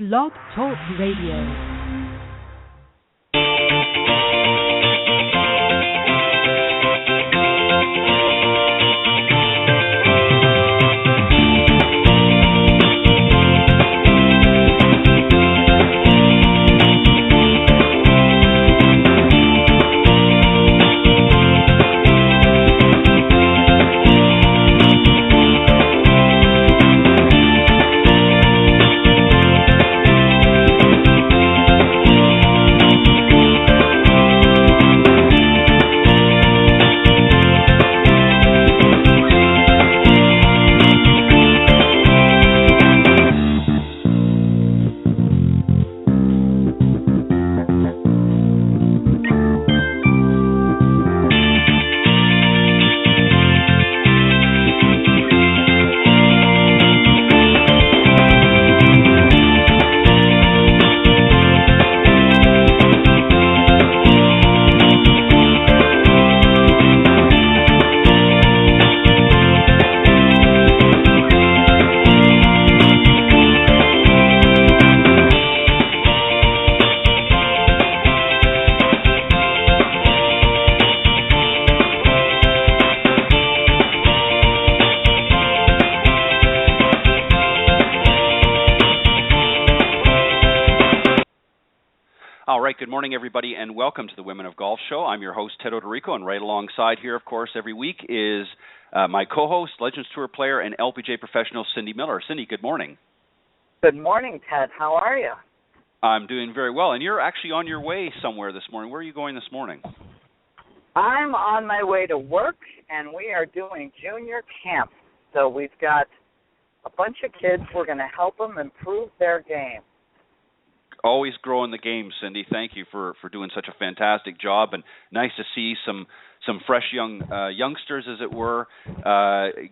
Blog Talk Radio. Good morning, everybody, and welcome to the Women of Golf Show. I'm your host, Ted Odorico, and right alongside here, of course, every week is my co-host, Legends Tour player, and LPGA professional, Cindy Miller. Cindy, good morning. Good morning, Ted. How are you? I'm doing very well, and you're actually on your way somewhere this morning. Where are you going this morning? I'm on my way to work, and we are doing junior camp. So we've got a bunch of kids. We're going to help them improve their game. Always growing the game, Cindy. Thank you for doing such a fantastic job, and nice to see some fresh youngsters, as it were,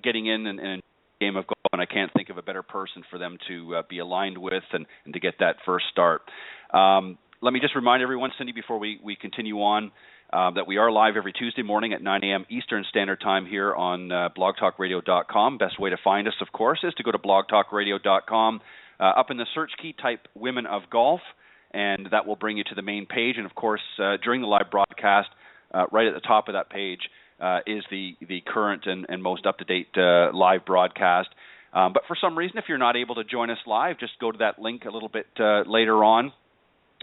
getting in and the game of golf, and I can't think of a better person for them to be aligned with and to get that first start. Let me just remind everyone, Cindy, before we continue on, that we are live every Tuesday morning at 9 a.m. Eastern Standard Time here on blogtalkradio.com. Best way to find us, of course, is to go to blogtalkradio.com. Up in the search key, type Women of Golf, and that will bring you to the main page. And, of course, during the live broadcast, right at the top of that page is the current and most up-to-date live broadcast. But for some reason, if you're not able to join us live, just go to that link a little bit later on.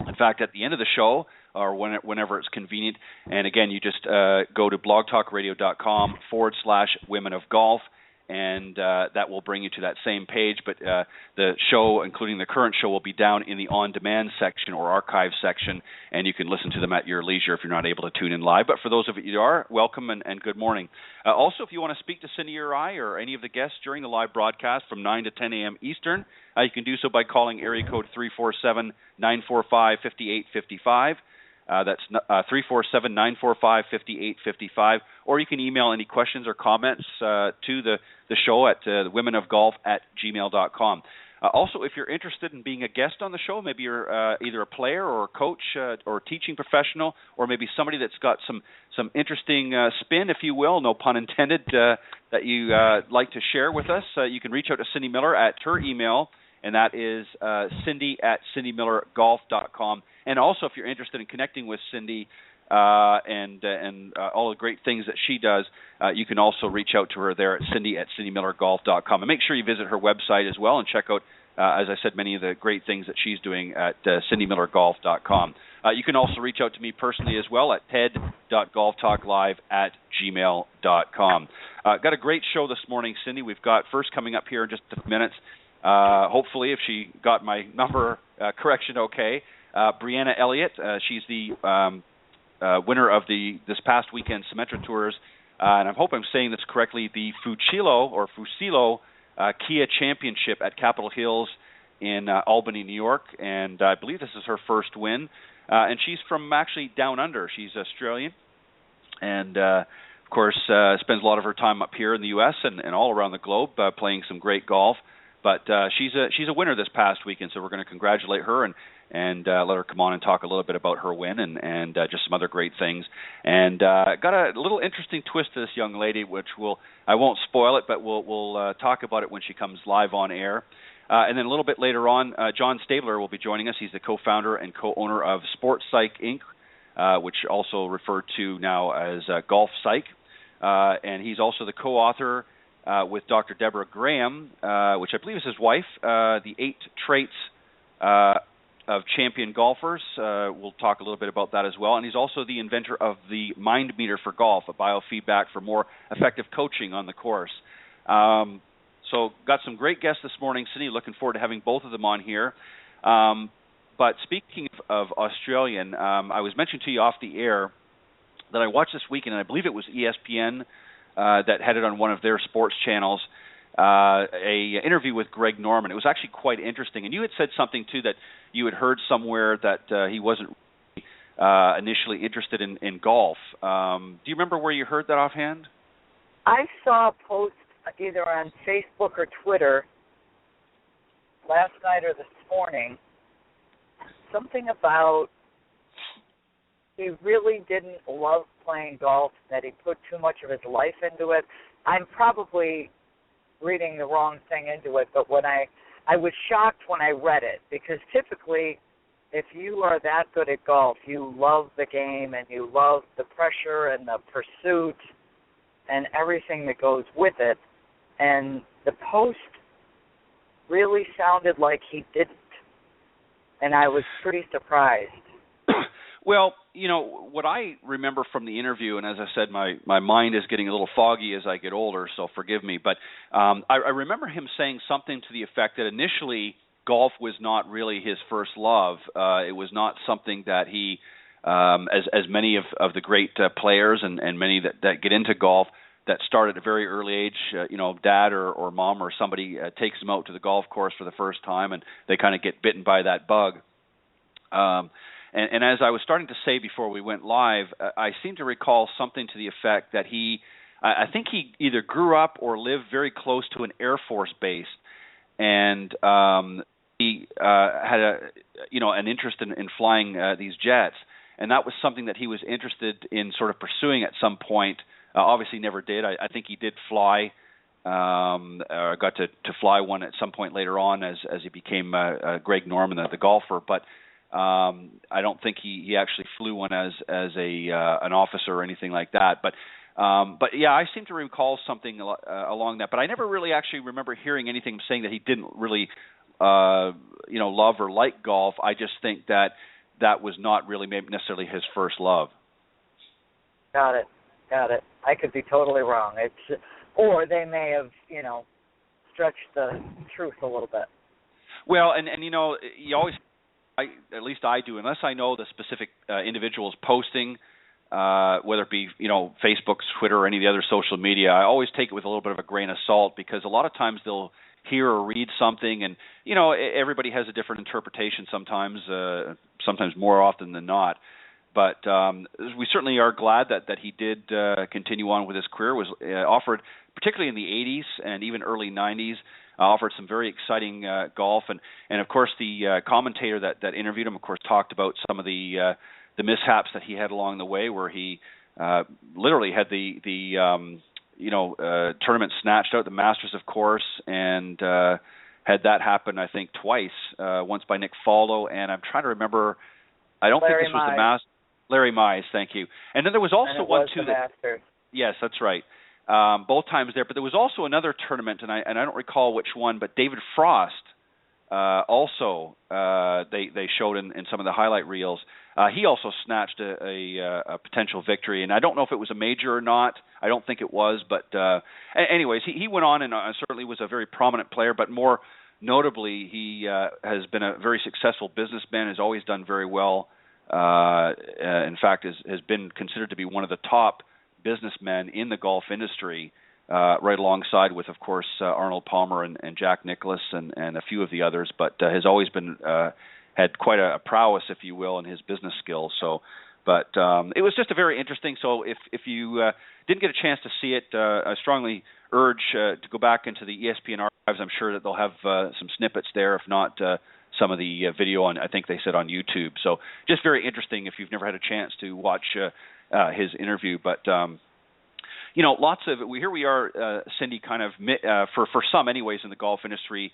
In fact, at the end of the show, or whenever it's convenient, and again, you just go to blogtalkradio.com/Women of Golf. And that will bring you to that same page. But the show, including the current show, will be down in the on-demand section or archive section, and you can listen to them at your leisure if you're not able to tune in live. But for those of you who are, welcome and good morning. Also, if you want to speak to Cindy or I or any of the guests during the live broadcast from 9 to 10 a.m. Eastern, you can do so by calling area code 347-945-5855. That's 347-945-5855, or you can email any questions or comments to the show at womenofgolf@gmail.com. Also, if you're interested in being a guest on the show, maybe you're either a player or a coach or teaching professional, or maybe somebody that's got some interesting spin, if you will, no pun intended, that you like to share with us, you can reach out to Cindy Miller at her email, and that is cindy@cindymillergolf.com. And also, if you're interested in connecting with Cindy and all the great things that she does, you can also reach out to her there at cindy@cindymillergolf.com. And make sure you visit her website as well and check out, as I said, many of the great things that she's doing at cindymillergolf.com. You can also reach out to me personally as well at ted.golftalklive@gmail.com. Got a great show this morning, Cindy. We've got first coming up here in just a few minutes. Hopefully, if she got my number correction okay, Breanna Elliott. She's the winner of this past weekend Symetra Tours, and I hope I'm saying this correctly, the Fuccillo Kia Championship at Capitol Hills in Albany, New York, and I believe this is her first win. And she's from actually down under. She's Australian, and of course spends a lot of her time up here in the U.S. and all around the globe playing some great golf. But she's a winner this past weekend, so we're going to congratulate her and let her come on and talk a little bit about her win and just some other great things. And got a little interesting twist to this young lady, which I won't spoil it, but we'll talk about it when she comes live on air. And then a little bit later on, John Stabler will be joining us. He's the co-founder and co-owner of Sports Psych Inc., which also referred to now as Golf Psych. And he's also the co-author with Dr. Deborah Graham, which I believe is his wife, the 8 Traits of Champion Golfers. We'll talk a little bit about that as well. And he's also the inventor of the Mind Meter for Golf, a biofeedback for more effective coaching on the course. So got some great guests this morning, Cindy. Looking forward to having both of them on here. But speaking of Australian, I was mentioning to you off the air that I watched this weekend, and I believe it was ESPN that had it on one of their sports channels, a interview with Greg Norman. It was actually quite interesting. And you had said something, too, that you had heard somewhere that he wasn't initially interested in golf. Do you remember where you heard that offhand? I saw a post either on Facebook or Twitter last night or this morning, something about he really didn't love playing golf, that he put too much of his life into it. I'm probably reading the wrong thing into it, but when I was shocked when I read it, because typically if you are that good at golf, you love the game and you love the pressure and the pursuit and everything that goes with it. And the post really sounded like he didn't. And I was pretty surprised. Well, you know, what I remember from the interview, and as I said, my mind is getting a little foggy as I get older, so forgive me, but I remember him saying something to the effect that initially golf was not really his first love. It was not something that he, as many of the great players and many that get into golf, that start at a very early age, dad or mom or somebody takes them out to the golf course for the first time, and they kind of get bitten by that bug. And as I was starting to say before we went live, I seem to recall something to the effect that I think he either grew up or lived very close to an Air Force base, and he had an interest in flying these jets, and that was something that he was interested in sort of pursuing at some point. Obviously never did. I think he did fly, got to fly one at some point later on as he became Greg Norman, the golfer. But I don't think he actually flew one as an officer or anything like that. But yeah, I seem to recall something along that. But I never really actually remember hearing anything saying that he didn't really love or like golf. I just think that was not really maybe necessarily his first love. Got it. I could be totally wrong. Or they may have, stretched the truth a little bit. Well, and you always, at least I do, unless I know the specific individuals posting, whether it be Facebook, Twitter, or any of the other social media, I always take it with a little bit of a grain of salt, because a lot of times they'll hear or read something, and everybody has a different interpretation sometimes more often than not. But we certainly are glad that he did continue on with his career. Was offered, particularly in the 80s and even early 90s, offered some very exciting golf. And of course, the commentator that interviewed him, of course, talked about some of the mishaps that he had along the way, where he literally had the tournament snatched out, the Masters, of course, and had that happen, I think, twice, once by Nick Faldo, and I'm trying to remember, I don't think this was the Masters. Larry Mize, thank you. And then there was also one too. Yes, that's right. Both times there, but there was also another tournament, and I don't recall which one, but David Frost also they showed in some of the highlight reels. He also snatched a potential victory, and I don't know if it was a major or not. I don't think it was, but anyways, he went on and certainly was a very prominent player, but more notably, he has been a very successful businessman, has always done very well. In fact, has been considered to be one of the top businessmen in the golf industry, right alongside with, of course, Arnold Palmer and Jack Nicklaus and a few of the others, but has always been had quite a prowess, if you will, in his business skills. So But it was just a very interesting. So if you didn't get a chance to see it, I strongly urge to go back into the ESPN archives. I'm sure that they'll have some snippets there, if not some of the video on, I think they said on YouTube. So just very interesting if you've never had a chance to watch his interview. But lots of here we are, Cindy, kind of for some anyways in the golf industry,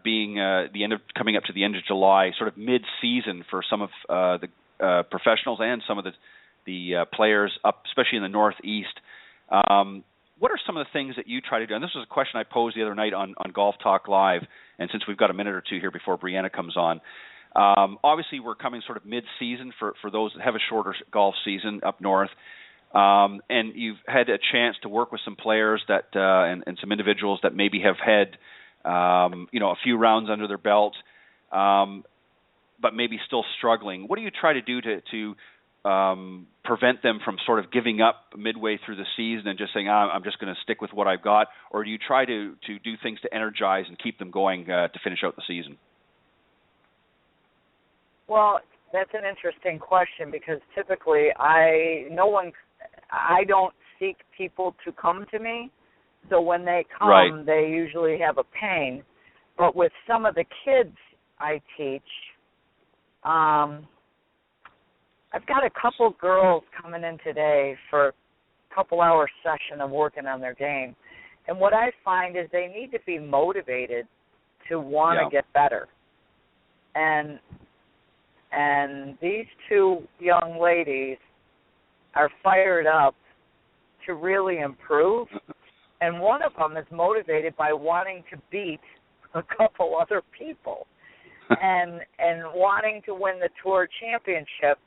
being the end of coming up to the end of July, sort of mid-season for some of the professionals and some of the players up, especially in the Northeast. What are some of the things that you try to do? And this was a question I posed the other night on Golf Talk Live, and since we've got a minute or two here before Breanna comes on, obviously we're coming sort of mid-season for those that have a shorter golf season up north, and you've had a chance to work with some players that and some individuals that maybe have had a few rounds under their belt, but maybe still struggling. What do you try to do to prevent them from sort of giving up midway through the season and just saying, I'm just going to stick with what I've got? Or do you try to do things to energize and keep them going to finish out the season? Well, that's an interesting question because typically I don't seek people to come to me. So when they come, right, they usually have a pain. But with some of the kids I teach, I've got a couple girls coming in today for a couple-hour session of working on their game. And what I find is they need to be motivated to want to get better. And these two young ladies are fired up to really improve. And one of them is motivated by wanting to beat a couple other people and wanting to win the Tour Championship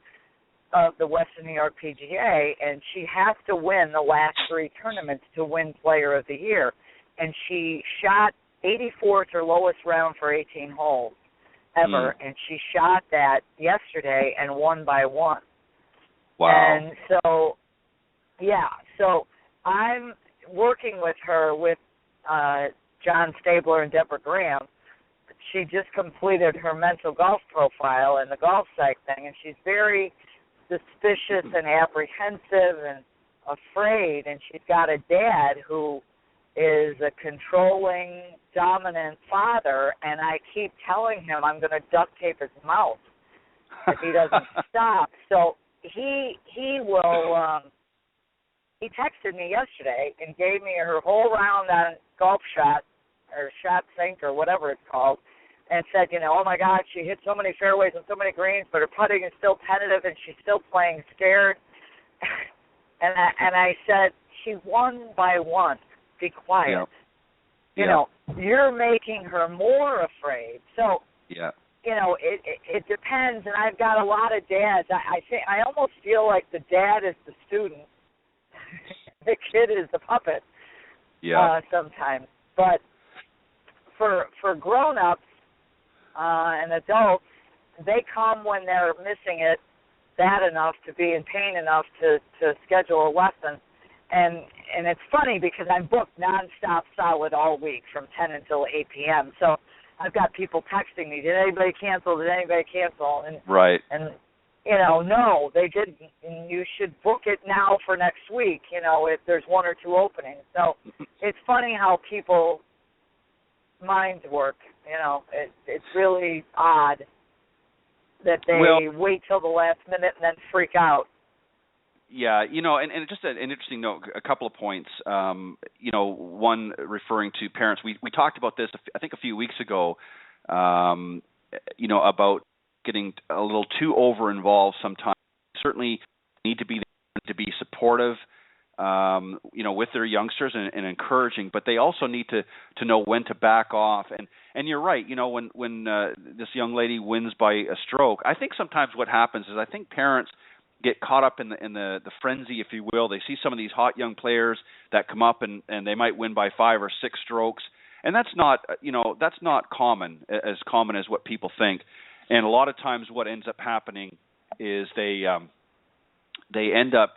of the Western New York PGA, and she has to win the last three tournaments to win Player of the Year. And she shot 84th, her lowest round for 18 holes ever, and she shot that yesterday and won by one. Wow. And so I'm working with her with John Stabler and Deborah Graham. She just completed her mental golf profile and the golf psych thing, and she's very suspicious and apprehensive and afraid, and she's got a dad who is a controlling, dominant father, and I keep telling him I'm going to duct tape his mouth if he doesn't stop. So he texted me yesterday and gave me her whole round on golf shot or shot sink or whatever it's called, and said, oh my God, she hit so many fairways and so many greens, but her putting is still tentative and she's still playing scared. and I said, she won by one. Be quiet. Yeah. You're making her more afraid. So, yeah. It depends, and I've got a lot of dads. I almost feel like the dad is the student. The kid is the puppet. Yeah. Sometimes. But for grown-ups and adults, they come when they're missing it bad enough to be in pain enough to schedule a lesson. And it's funny because I'm booked nonstop solid all week from 10 until 8 p.m. So I've got people texting me, did anybody cancel? Did anybody cancel? And, right. And, no, they didn't. And you should book it now for next week, if there's one or two openings. So it's funny how people's minds work. It's really odd that they wait till the last minute and then freak out. Yeah, and just an interesting note, a couple of points. One referring to parents. We talked about this, I think, a few weeks ago, about getting a little too over-involved sometimes. Certainly need to be supportive, with their youngsters and encouraging, but they also need to know when to back off. And you're right, when this young lady wins by a stroke, I think sometimes what happens is I think parents get caught up in the frenzy, if you will. They see some of these hot young players that come up and they might win by 5 or 6 strokes, and that's not common as what people think. And a lot of times, what ends up happening is they end up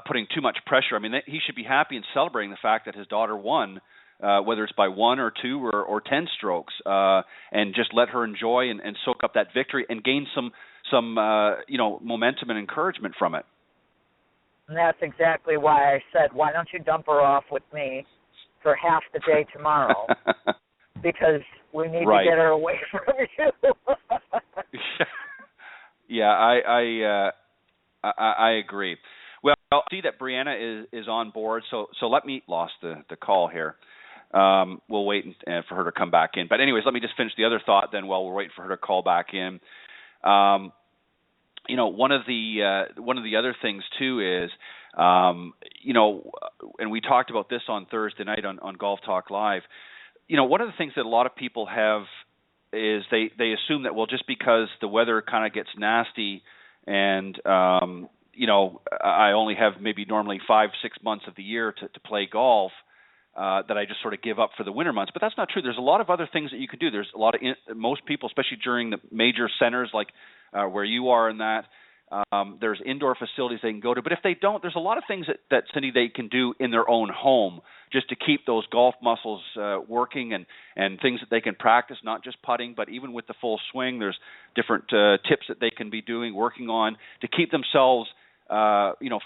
putting too much pressure. I mean, he should be happy and celebrating the fact that his daughter won, whether it's by 1 or 2 or 10 strokes, and just let her enjoy and soak up that victory and gain some momentum and encouragement from it. And that's exactly why I said, why don't you dump her off with me for half the day tomorrow? Because we need to get her away from you. Yeah, I agree. Well, I see that Breanna is on board, so let me lost the call here. We'll wait for her to come back in. But anyways, let me just finish the other thought then while we're waiting for her to call back in. One of the other things too is, and we talked about this on Thursday night on Golf Talk Live. One of the things that a lot of people have is they assume that, well, just because the weather kind of gets nasty and I only have maybe normally 5-6 months of the year to play golf, that I just sort of give up for the winter months. But that's not true. There's a lot of other things that you can do. There's a lot of most people, especially during the major centers like where you are in that, there's indoor facilities they can go to. But if they don't, there's a lot of things that Cindy, they can do in their own home just to keep those golf muscles working and things that they can practice, not just putting, but even with the full swing. There's different tips that they can be working on to keep themselves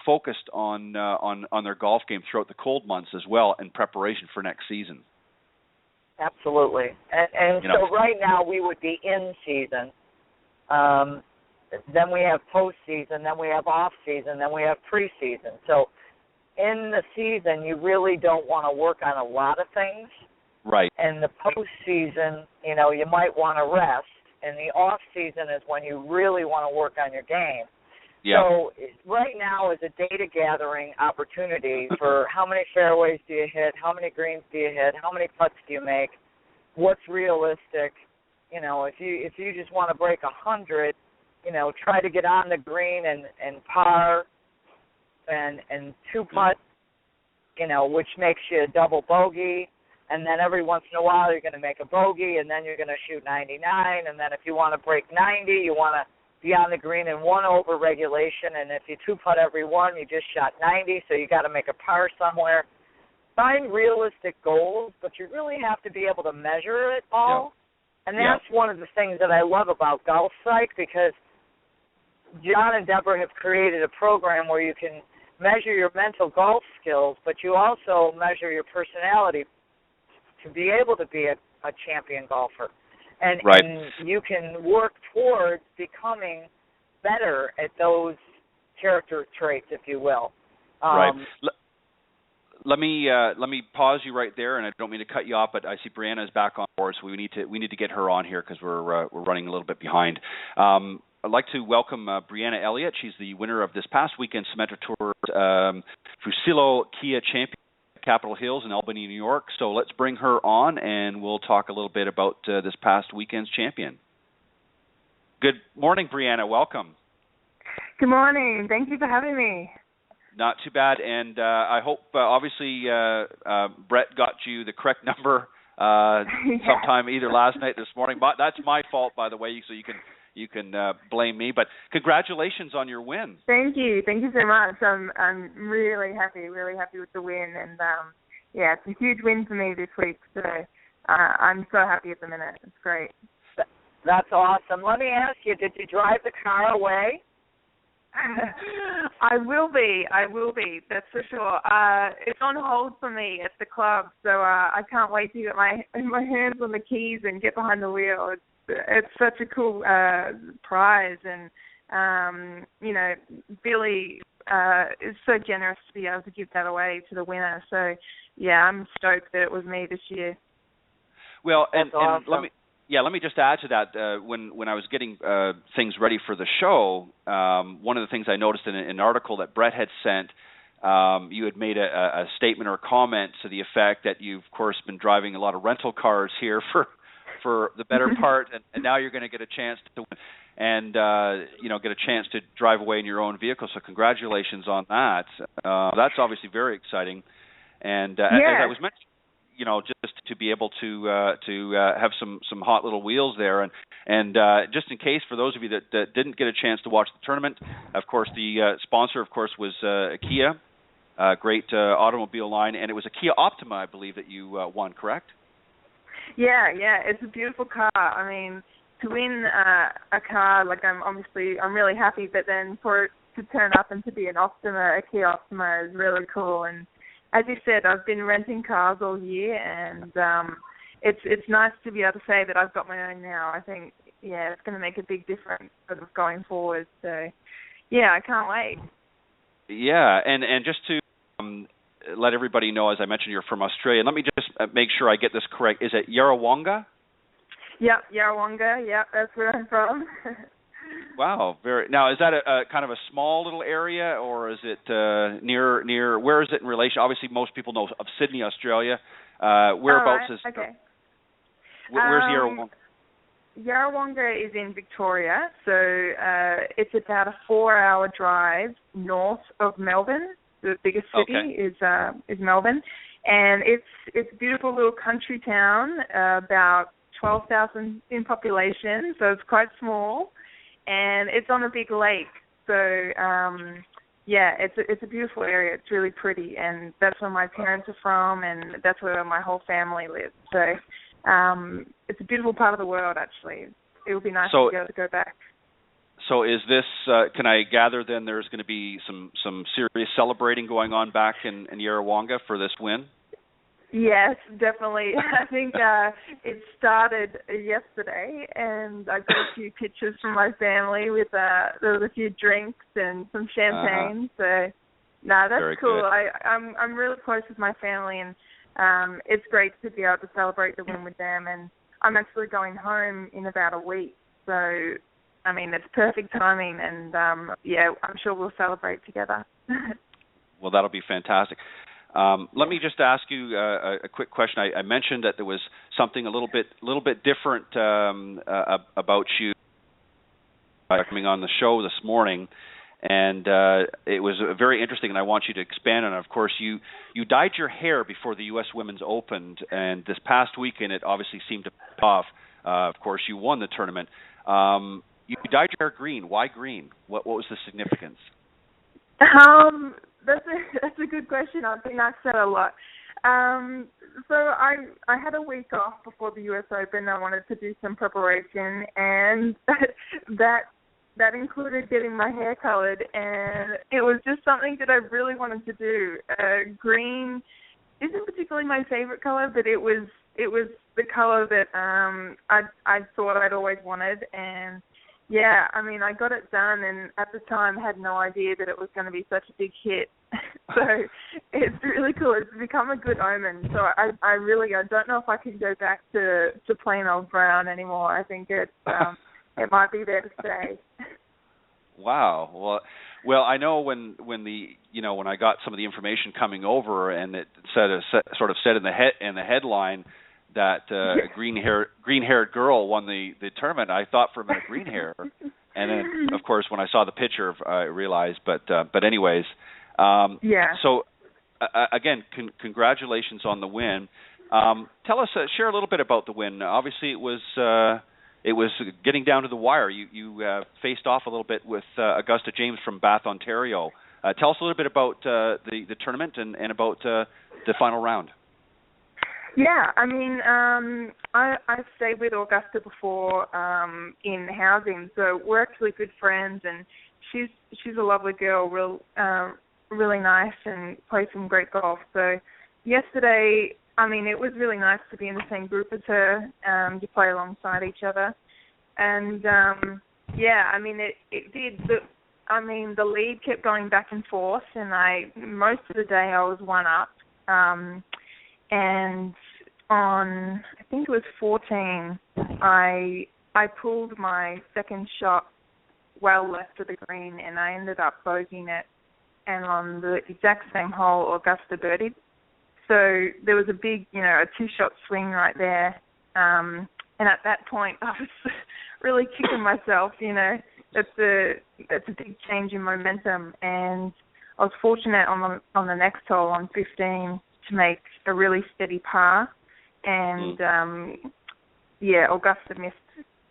focused on their golf game throughout the cold months as well in preparation for next season. Absolutely. And so right now we would be in season. Then we have postseason, then we have off-season, then we have preseason. So in the season, you really don't want to work on a lot of things. Right. And the postseason, you might want to rest. And the off-season is when you really want to work on your game. Yeah. So right now is a data gathering opportunity for how many fairways do you hit, how many greens do you hit, how many putts do you make, what's realistic. If you just want to break 100, try to get on the green and par and 2-putt, which makes you a double bogey. And then every once in a while you're going to make a bogey, and then you're going to shoot 99. And then if you want to break 90, you want to be on the green in 1 over regulation. And if you 2-putt every one, you just shot 90, so you got to make a par somewhere. Find realistic goals, but you really have to be able to measure it all. Yeah. And that's one of the things that I love about Golf Psych, because John and Deborah have created a program where you can measure your mental golf skills, but you also measure your personality to be able to be a champion golfer. And you can work towards becoming better at those character traits, if you will. Right. Let me pause you right there, and I don't mean to cut you off, but I see Breanna is back on board, so we need to get her on here because we're running a little bit behind. I'd like to welcome Breanna Elliott. She's the winner of this past weekend's Symetra Tour Fuccillo Kia Champion, Capitol Hills in Albany, New York. So let's bring her on, and we'll talk a little bit about this past weekend's champion. Good morning, Breanna. Welcome. Good morning. Thank you for having me. Not too bad, and I hope, obviously, Brett got you the correct number sometime either last night or this morning. But that's my fault, by the way, so you can blame me. But congratulations on your win. Thank you so much. I'm really happy with the win, and it's a huge win for me this week. So I'm so happy at the minute. It's great. That's awesome. Let me ask you: did you drive the car away? I will be. That's for sure. It's on hold for me at the club, so I can't wait to get my hands on the keys and get behind the wheel. It's such a cool prize, and Billy is so generous to be able to give that away to the winner. So I'm stoked that it was me this year. Well, and awesome. let me just add to that. When I was getting things ready for the show, one of the things I noticed in an article that Brett had sent, you had made a statement or comment to the effect that you've, of course, been driving a lot of rental cars here for the better part, and now you're going to get a chance to win and get a chance to drive away in your own vehicle. So congratulations on that. That's obviously very exciting. And as I was mentioning, just to be able to have some hot little wheels there, and just in case for those of you that didn't get a chance to watch the tournament, of course the sponsor, of course, was Kia. great automobile line, and it was a Kia Optima, I believe, that you won, correct? Yeah, it's a beautiful car. I mean, to win a car, like I'm really happy, but then for it to turn up and to be an Optima, a Kia Optima, is really cool. And as you said, I've been renting cars all year, and it's nice to be able to say that I've got my own now. I think, it's going to make a big difference sort of going forward. So, yeah, I can't wait. Yeah, and just to let everybody know, as I mentioned, you're from Australia. Let me just make sure I get this correct. Is it Yarrawonga? Yep, Yarrawonga. Yep, that's where I'm from. Wow, Now, is that a kind of a small little area, or is it near? Where is it in relation? Obviously, most people know of Sydney, Australia. Whereabouts is? Okay. Where's Yarrawonga? Yarrawonga is in Victoria, so it's about a 4-hour drive north of Melbourne. The biggest city is Melbourne, and it's a beautiful little country town, about 12,000 in population, so it's quite small, and it's on a big lake. So it's a beautiful area. It's really pretty, and that's where my parents are from, and that's where my whole family lives. So it's a beautiful part of the world, actually. It would be nice to be able to go back. So is this, can I gather then there's going to be some serious celebrating going on back in Yarrawonga for this win? Yes, definitely. I think it started yesterday, and I got a few pictures from my family with there was a few drinks and some champagne. So, that's very cool. Good. I'm really close with my family, and it's great to be able to celebrate the win with them. And I'm actually going home in about a week, so I mean it's perfect timing. And I'm sure we'll celebrate together. Well, that'll be fantastic. Let me just ask you a quick question. I mentioned that there was something a little bit different about you coming on the show this morning, and it was very interesting, and I want you to expand on it. Of course, you dyed your hair before the U.S. Women's Opened, and this past weekend it obviously seemed to pay off. Of course, you won the tournament. You dyed your hair green. Why green? What was the significance? That's a good question. I've been asked that a lot. So I had a week off before the U.S. Open. I wanted to do some preparation, and that included getting my hair colored, and it was just something that I really wanted to do. Green isn't particularly my favorite color, but it was the color that I thought I'd always wanted, and yeah, I mean, I got it done, and at the time had no idea that it was going to be such a big hit. So it's really cool. It's become a good omen. So I don't know if I can go back to plain old brown anymore. I think it might be there to stay. Wow. Well, I know when I got some of the information coming over, and it sort of said in the headline that green-haired girl won the tournament, I thought for a minute green hair, and then of course when I saw the picture, I realized. But anyways, So again, congratulations on the win. Tell us, share a little bit about the win. Obviously, it was getting down to the wire. You faced off a little bit with Augusta James from Bath, Ontario. Tell us a little bit about the tournament and about the final round. Yeah, I mean, I've stayed with Augusta before in housing, so we're actually good friends, and she's a lovely girl, really nice, and plays some great golf. So yesterday, I mean, it was really nice to be in the same group as her, to play alongside each other, and I mean, it did. The lead kept going back and forth, and most of the day I was one up. And on, I think it was 14, I pulled my second shot well left of the green, and I ended up bogeying it. And on the exact same hole, Augusta birdied. So there was a big, a two-shot swing right there. And at that point, I was really kicking myself. That's a big change in momentum. And I was fortunate on the next hole on 15 to make a really steady par, and Augusta missed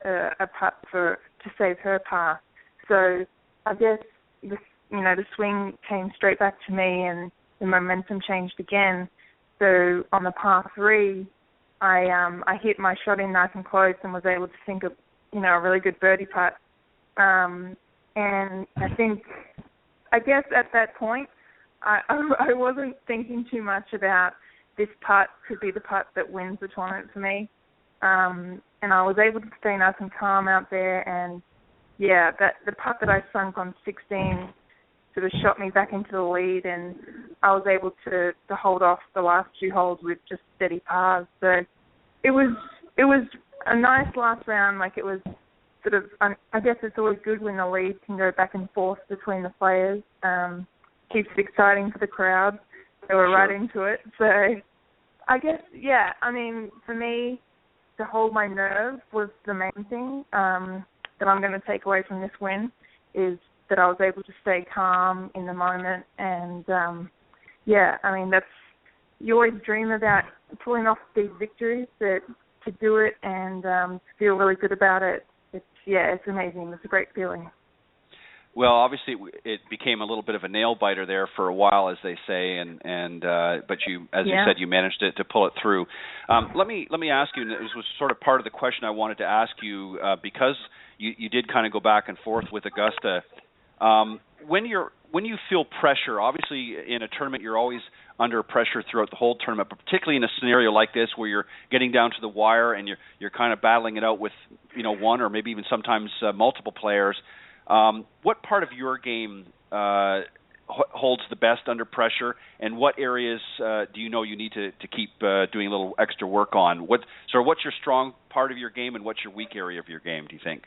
a putt to save her par. So I guess the swing came straight back to me, and the momentum changed again. So on the par 3, I hit my shot in nice and close and was able to sink a really good birdie putt. And I guess at that point, I wasn't thinking too much about this putt could be the putt that wins the tournament for me. And I was able to stay nice and calm out there. And, yeah, the putt that I sunk on 16 sort of shot me back into the lead, and I was able to hold off the last 2 holes with just steady pars. So it was a nice last round. Like, it was sort of, I guess it's always good when the lead can go back and forth between the players. Keeps it exciting for the crowd. They were right into it. So I guess, yeah, I mean, for me, to hold my nerve was the main thing that I'm going to take away from this win, is that I was able to stay calm in the moment. And, yeah, I mean, you always dream about pulling off these victories, that to do it and feel really good about it. It's amazing. It's a great feeling. Well, obviously, it became a little bit of a nail biter there for a while, as they say, but you, as you said, you managed to pull it through. Let me ask you, and this was sort of part of the question I wanted to ask you, because you did kind of go back and forth with Augusta. When you feel pressure, obviously in a tournament you're always under pressure throughout the whole tournament, but particularly in a scenario like this where you're getting down to the wire and you're kind of battling it out with one or maybe even sometimes multiple players. What part of your game holds the best under pressure, and what areas do you need to keep doing a little extra work on? What's your strong part of your game, and what's your weak area of your game, do you think?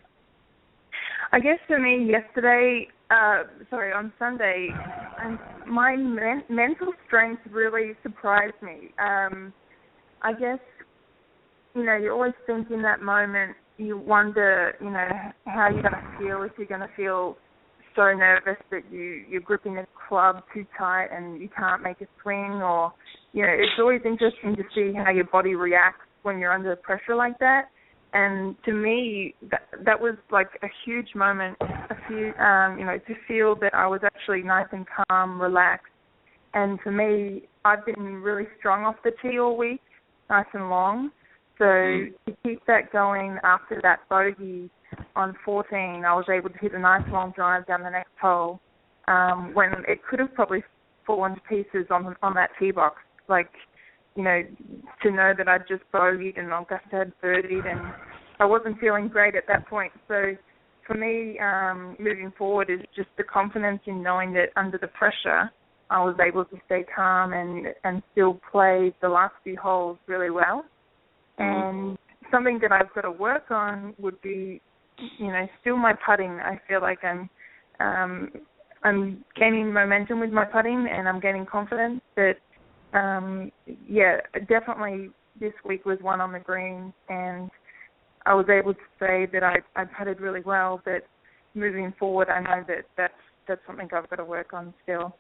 I guess for me on Sunday, my mental strength really surprised me. I guess, you always think in that moment, you wonder, how you're going to feel, if you're going to feel so nervous that you're gripping the club too tight and you can't make a swing, or, it's always interesting to see how your body reacts when you're under pressure like that. And to me, that was like a huge moment, to feel that I was actually nice and calm, relaxed. And for me, I've been really strong off the tee all week, nice and long. So to keep that going after that bogey on 14, I was able to hit a nice long drive down the next hole when it could have probably fallen to pieces on that tee box. Like, to know that I'd just bogeyed and Augusta had birdied, and I wasn't feeling great at that point. So for me, moving forward is just the confidence in knowing that under the pressure, I was able to stay calm and still play the last few holes really well. And something that I've got to work on would be, still my putting. I feel like I'm gaining momentum with my putting, and I'm gaining confidence. But definitely this week was one on the green, and I was able to say that I putted really well. But moving forward, I know that's something I've got to work on still.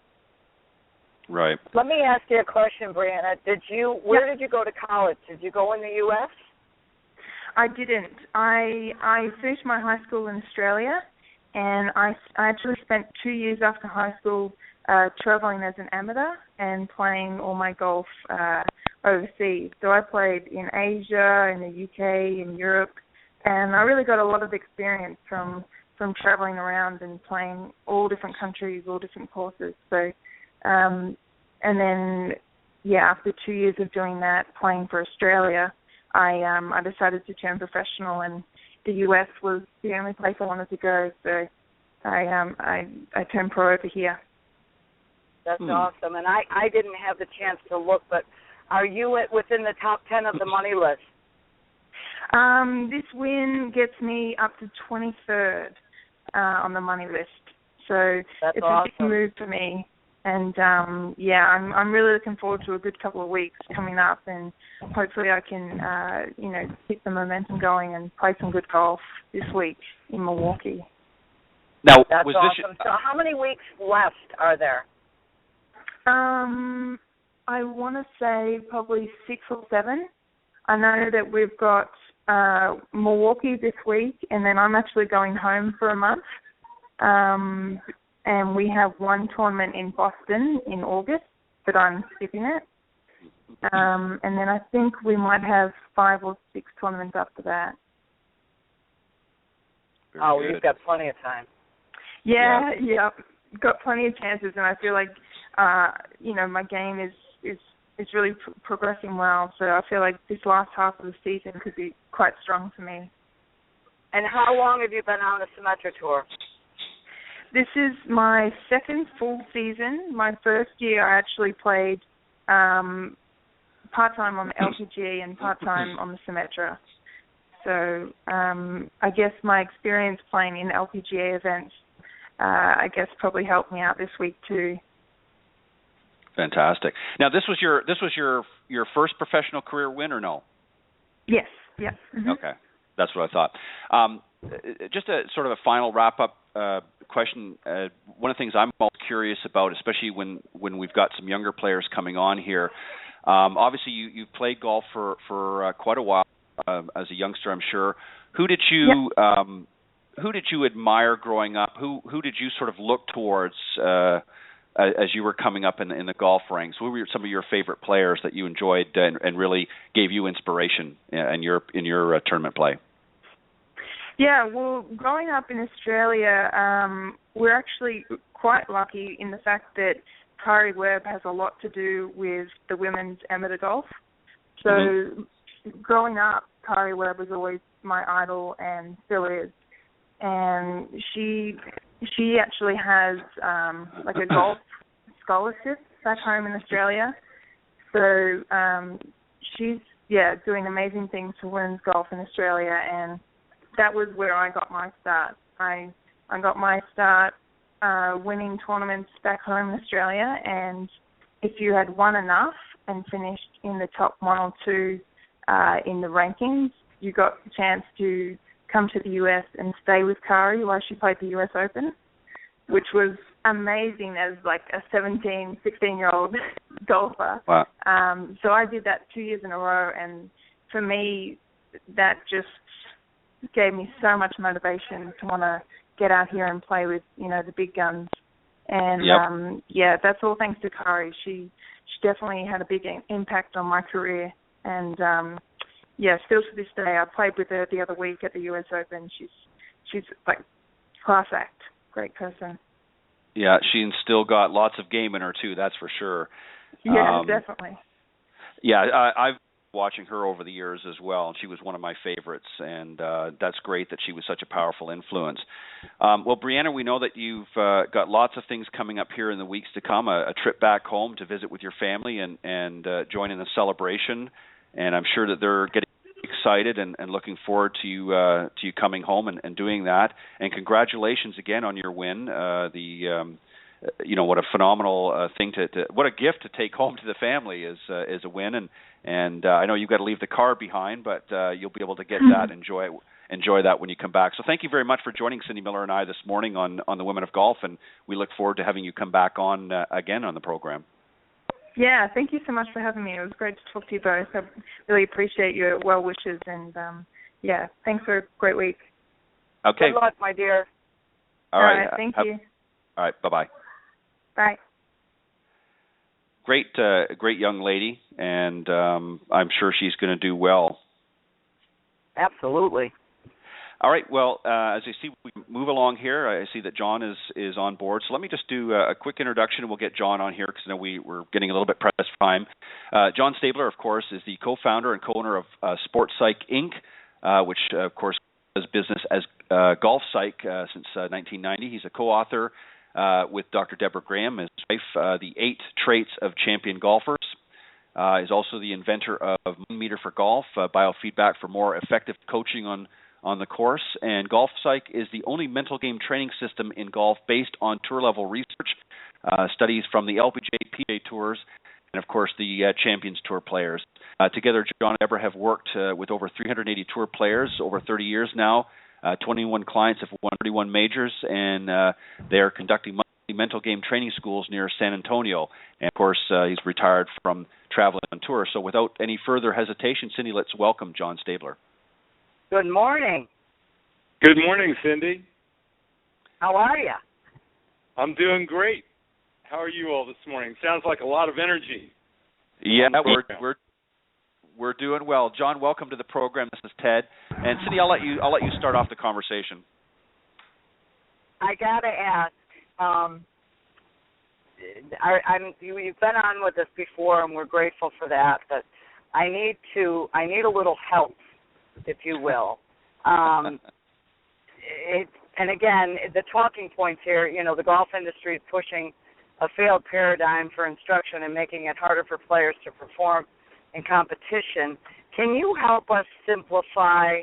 Right. Let me ask you a question, Breanna. Where did you go to college? Did you go in the U.S.? I didn't. I finished my high school in Australia, and I actually spent 2 years after high school traveling as an amateur and playing all my golf overseas. So I played in Asia, in the UK, in Europe, and I really got a lot of experience from traveling around and playing all different countries, all different courses. So, and then, after 2 years of doing that, playing for Australia, I decided to turn professional, and the US was the only place I wanted to go. So I turned pro over here. That's awesome. And I didn't have the chance to look, but are you within the top 10 of the money list? This win gets me up to 23rd on the money list. So that's it's awesome. A big move for me. And, I'm really looking forward to a good couple of weeks coming up, and hopefully I can, keep the momentum going and play some good golf this week in Milwaukee. Now, that's awesome. So how many weeks left are there? I want to say probably 6 or 7. I know that we've got Milwaukee this week, and then I'm actually going home for a month. And we have one tournament in Boston in August, but I'm skipping it. And then I think we might have 5 or 6 tournaments after that. You've got plenty of time. Yeah, got plenty of chances, and I feel like, my game is really progressing well. So I feel like this last half of the season could be quite strong for me. And how long have you been on the Symetra Tour? This is my second full season. My first year I actually played part-time on the LPGA and part-time on the Symetra. So I guess my experience playing in LPGA events, probably helped me out this week too. Fantastic. Now, this was your first professional career win, or no? Yes. Yeah. Mm-hmm. Okay, that's what I thought. Just a sort of a final wrap-up question. One of the things I'm most curious about, especially when we've got some younger players coming on here. Obviously, you've played golf for quite a while as a youngster, I'm sure. Who did you admire growing up? Who did you sort of look towards as you were coming up in the golf ranks? Who were some of your favorite players that you enjoyed and really gave you inspiration in your tournament play? Yeah, well, growing up in Australia, we're actually quite lucky in the fact that Kari Webb has a lot to do with the women's amateur golf. So growing up, Kari Webb was always my idol and still is. And she actually has like a golf scholarship back home in Australia. So she's doing amazing things for women's golf in Australia, and that was where I got my start. I got my start winning tournaments back home in Australia, and if you had won enough and finished in the top 1 or 2 in the rankings, you got the chance to come to the US and stay with Kari while she played the US Open, which was amazing as like a 17, 16-year-old golfer. Wow. So I did that 2 years in a row, and for me, that just gave me so much motivation to want to get out here and play with, the big guns. And, that's all thanks to Kari. She definitely had a big impact on my career. And, still to this day, I played with her the other week at the US Open. She's like class act, great person. Yeah, she's still got lots of game in her too, that's for sure. Yeah, definitely. Yeah, I've been watching her over the years as well, and she was one of my favorites, and that's great that she was such a powerful influence. Well, Breanna, we know that you've got lots of things coming up here in the weeks to come, a trip back home to visit with your family and join in the celebration, and I'm sure that they're getting excited and looking forward to you coming home and doing that. And congratulations again on your win. What a phenomenal thing what a gift to take home to the family is a win. And I know you've got to leave the car behind, but you'll be able to get that, enjoy that when you come back. So thank you very much for joining Cindy Miller and I this morning on the Women of Golf, and we look forward to having you come back on again on the program. Yeah, thank you so much for having me. It was great to talk to you both. I really appreciate your well wishes, and thanks for a great week. Okay. Good luck, my dear. All right, thank you. All right, bye-bye. Bye. Great young lady, and I'm sure she's going to do well. Absolutely. All right. Well, as I see, we move along here. I see that John is on board. So let me just do a quick introduction, and we'll get John on here because I know we're getting a little bit pressed for time. John Stabler, of course, is the co-founder and co-owner of Sports Psych Inc., which, of course, does business as Golf Psych since 1990. He's a co-author with Dr. Deborah Graham, his wife, The 8 Traits of Champion Golfers. He's also the inventor of Meter for Golf, biofeedback for more effective coaching on the course. And Golf Psych is the only mental game training system in golf based on tour-level research, studies from the LPGA, PGA Tours, and, of course, the Champions Tour players. Together, John and Deborah have worked with over 380 tour players over 30 years now. 21 clients have won 31 majors, and they are conducting monthly mental game training schools near San Antonio. And, of course, he's retired from traveling on tour. So without any further hesitation, Cindy, let's welcome John Stabler. Good morning. Good morning, Cindy. How are you? I'm doing great. How are you all this morning? Sounds like a lot of energy. Yeah, we're doing well. John, welcome to the program. This is Ted. And Cindy, I'll let you start off the conversation. I gotta ask. You've been on with us before, and we're grateful for that. But I need a little help, if you will. And again, the talking points here. The golf industry is pushing a failed paradigm for instruction and making it harder for players to perform in competition. Can you help us simplify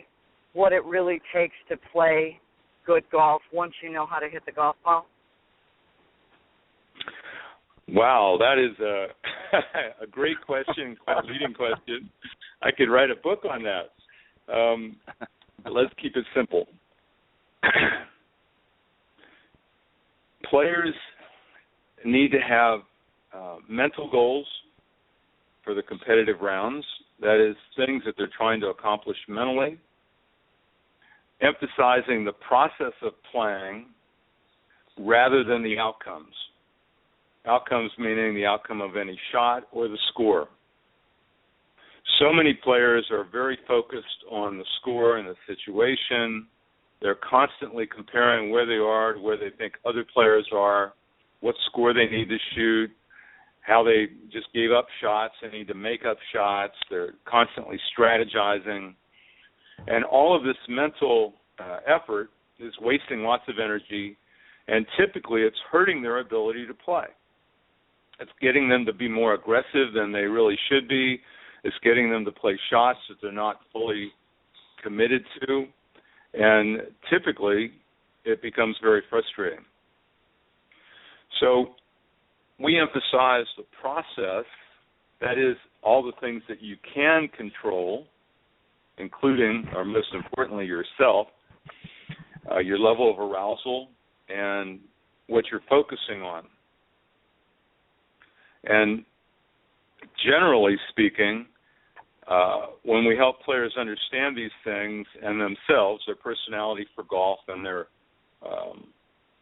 what it really takes to play good golf once you know how to hit the golf ball? Wow, that is a great question, leading question. I could write a book on that. Let's keep it simple. Players need to have mental goals for the competitive rounds. That is, things that they're trying to accomplish mentally, emphasizing the process of playing rather than the outcomes. Outcomes meaning the outcome of any shot or the score. So many players are very focused on the score and the situation. They're constantly comparing where they are to where they think other players are, what score they need to shoot, how they just gave up shots, they need to make up shots. They're constantly strategizing. And all of this mental effort is wasting lots of energy, and typically it's hurting their ability to play. It's getting them to be more aggressive than they really should be. It's getting them to play shots that they're not fully committed to. And typically, it becomes very frustrating. So we emphasize the process, that is, all the things that you can control, including, or most importantly, yourself, your level of arousal, and what you're focusing on. And generally speaking, when we help players understand these things and themselves, their personality for golf and their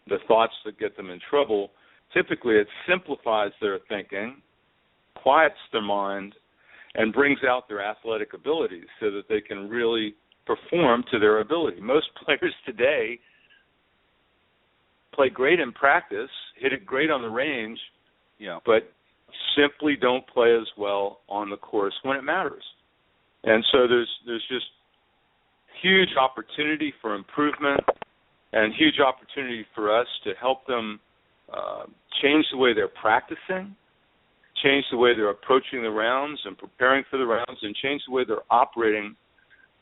the thoughts that get them in trouble, typically it simplifies their thinking, quiets their mind, and brings out their athletic abilities so that they can really perform to their ability. Most players today play great in practice, hit it great on the range, but simply don't play as well on the course when it matters. And so there's just huge opportunity for improvement and huge opportunity for us to help them change the way they're practicing, change the way they're approaching the rounds and preparing for the rounds, and change the way they're operating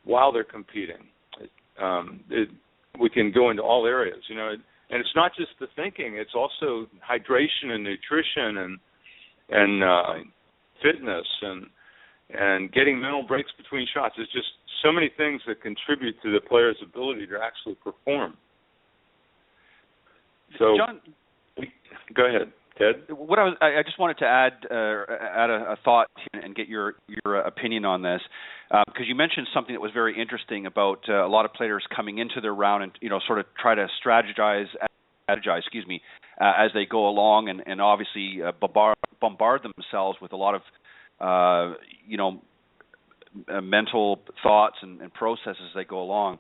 while they're competing. We can go into all areas, and it's not just the thinking; it's also hydration and nutrition and fitness and getting mental breaks between shots. There's just so many things that contribute to the player's ability to actually perform. So, John, go ahead, Ted. I just wanted to add a thought and get your opinion on this, because you mentioned something that was very interesting about a lot of players coming into their round and sort of try to strategize as they go along, and obviously bombard themselves with a lot of mental thoughts and processes as they go along.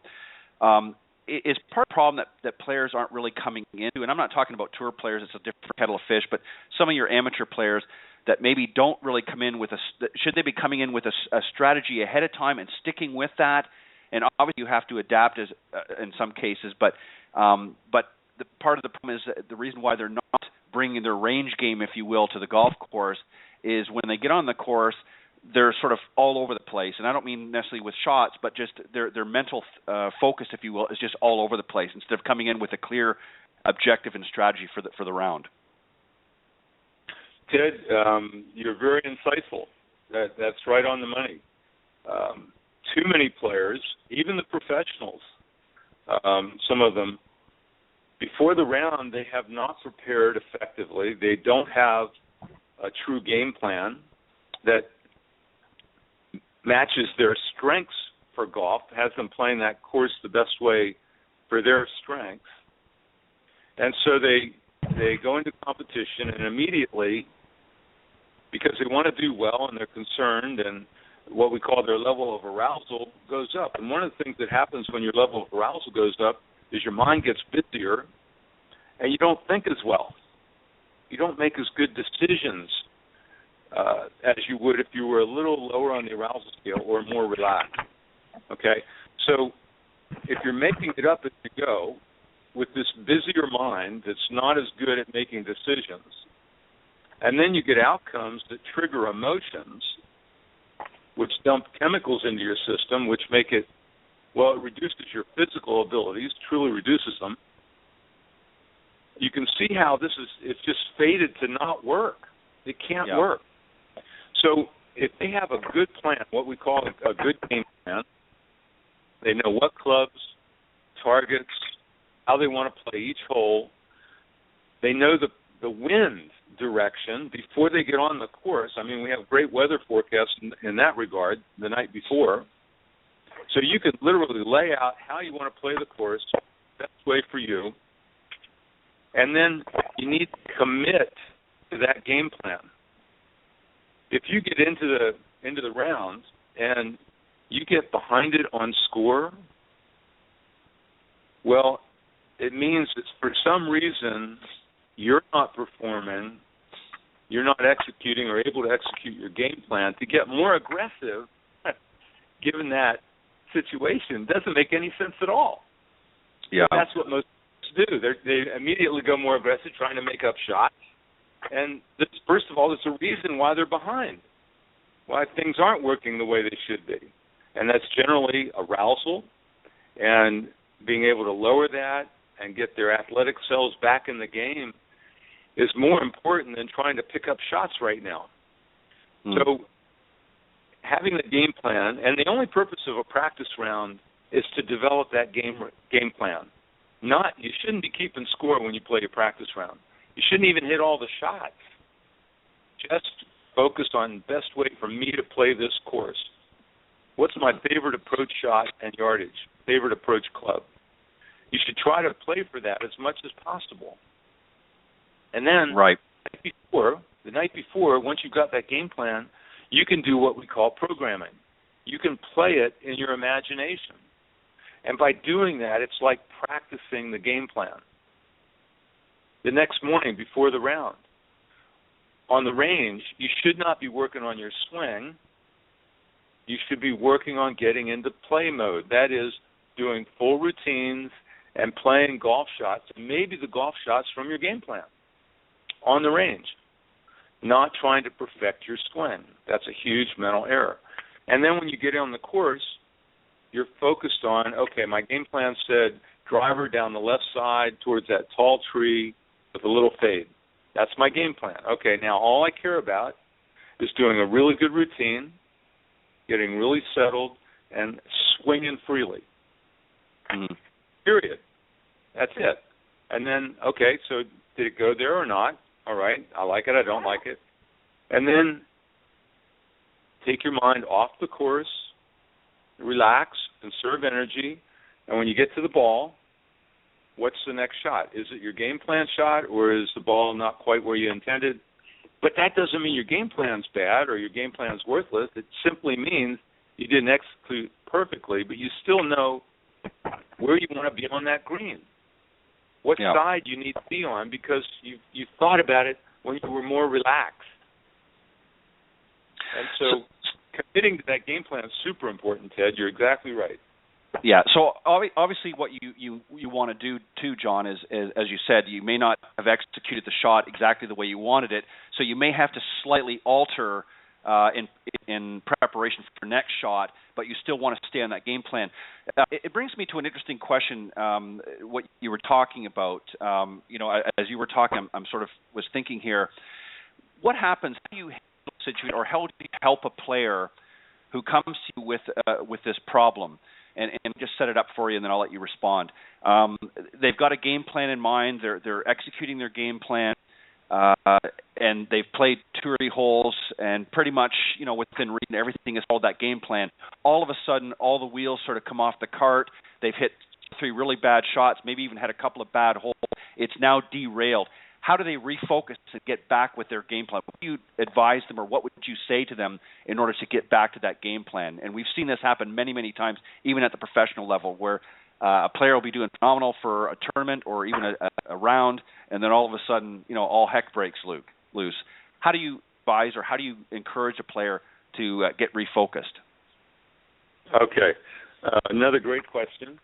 Is part of the problem that players aren't really coming into, and I'm not talking about tour players, it's a different kettle of fish, but some of your amateur players that maybe don't really come in with should they be coming in with a strategy ahead of time and sticking with that? And obviously you have to adapt in some cases, but the part of the problem is the reason why they're not bringing their range game, if you will, to the golf course is when they get on the course, they're sort of all over the place. And I don't mean necessarily with shots, but just their mental focus, if you will, is just all over the place instead of coming in with a clear objective and strategy for the round. Ted, you're very insightful. That's right on the money. Too many players, even the professionals, some of them, before the round, they have not prepared effectively. They don't have a true game plan that matches their strengths for golf, has them playing that course the best way for their strengths. And so they they go into competition and immediately, because they want to do well and they're concerned, and what we call their level of arousal goes up. And one of the things that happens when your level of arousal goes up is your mind gets busier and you don't think as well. You don't make as good decisions as you would if you were a little lower on the arousal scale or more relaxed. Okay? So if you're making it up as you go with this busier mind that's not as good at making decisions, and then you get outcomes that trigger emotions, which dump chemicals into your system, which make it, well, it reduces your physical abilities, truly reduces them. You can see how it's just fated to not work. It can't work. So if they have a good plan, what we call a good game plan, they know what clubs, targets, how they want to play each hole. They know the wind direction before they get on the course. I mean, we have great weather forecasts in that regard the night before. So you can literally lay out how you want to play the course, best way for you. And then you need to commit to that game plan. If you get into the round and you get behind it on score, well, it means that for some reason you're not performing, you're not executing or able to execute your game plan to get more aggressive. Given that situation, doesn't make any sense at all. Yeah, that's what most do. They immediately go more aggressive, trying to make up shots. And first of all, there's a reason why they're behind, why things aren't working the way they should be. And that's generally arousal, and being able to lower that and get their athletic selves back in the game is more important than trying to pick up shots right now. So having the game plan, and the only purpose of a practice round is to develop that game plan. You shouldn't be keeping score when you play a practice round. You shouldn't even hit all the shots. Just focus on best way for me to play this course. What's my favorite approach shot and yardage? Favorite approach club? You should try to play for that as much as possible. And then the night before, once you've got that game plan, you can do what we call programming. You can play it in your imagination. And by doing that, it's like practicing the game plan. The next morning before the round, on the range, you should not be working on your swing. You should be working on getting into play mode. That is, doing full routines and playing golf shots, and maybe the golf shots from your game plan on the range, not trying to perfect your swing. That's a huge mental error. And then when you get on the course, you're focused on, okay, my game plan said driver down the left side towards that tall tree with a little fade. That's my game plan. Okay, now all I care about is doing a really good routine, getting really settled, and swinging freely. Period. That's it. And then, okay, so did it go there or not? All right, I like it, I don't like it. And then take your mind off the course, relax, conserve energy, and when you get to the ball, what's the next shot? Is it your game plan shot, or is the ball not quite where you intended? But that doesn't mean your game plan's bad or your game plan's worthless. It simply means you didn't execute perfectly, but you still know where you want to be on that green, what side you need to be on, because you thought about it when you were more relaxed. And so committing to that game plan is super important, Ted. You're exactly right. Yeah, so obviously what you want to do too, John, is as you said, you may not have executed the shot exactly the way you wanted it, so you may have to slightly alter in preparation for your next shot, but you still want to stay on that game plan. It brings me to an interesting question, what you were talking about. As you were talking, I'm sort of was thinking here, what happens, how do you situate, or how do you help a player who comes to you with this problem? And just set it up for you, and then I'll let you respond. They've got a game plan in mind. They're executing their game plan, and they've played 2 or 3 holes, and pretty much, within reason, everything is followed that game plan. All of a sudden, all the wheels sort of come off the cart. They've hit 3 really bad shots, maybe even had a couple of bad holes. It's now derailed. how do they refocus and get back with their game plan? What do you advise them, or what would you say to them in order to get back to that game plan? And we've seen this happen many, many times, even at the professional level, where a player will be doing phenomenal for a tournament or even a round, and then all of a sudden, all heck breaks loose. How do you advise, or how do you encourage a player to get refocused? Okay. Another great question.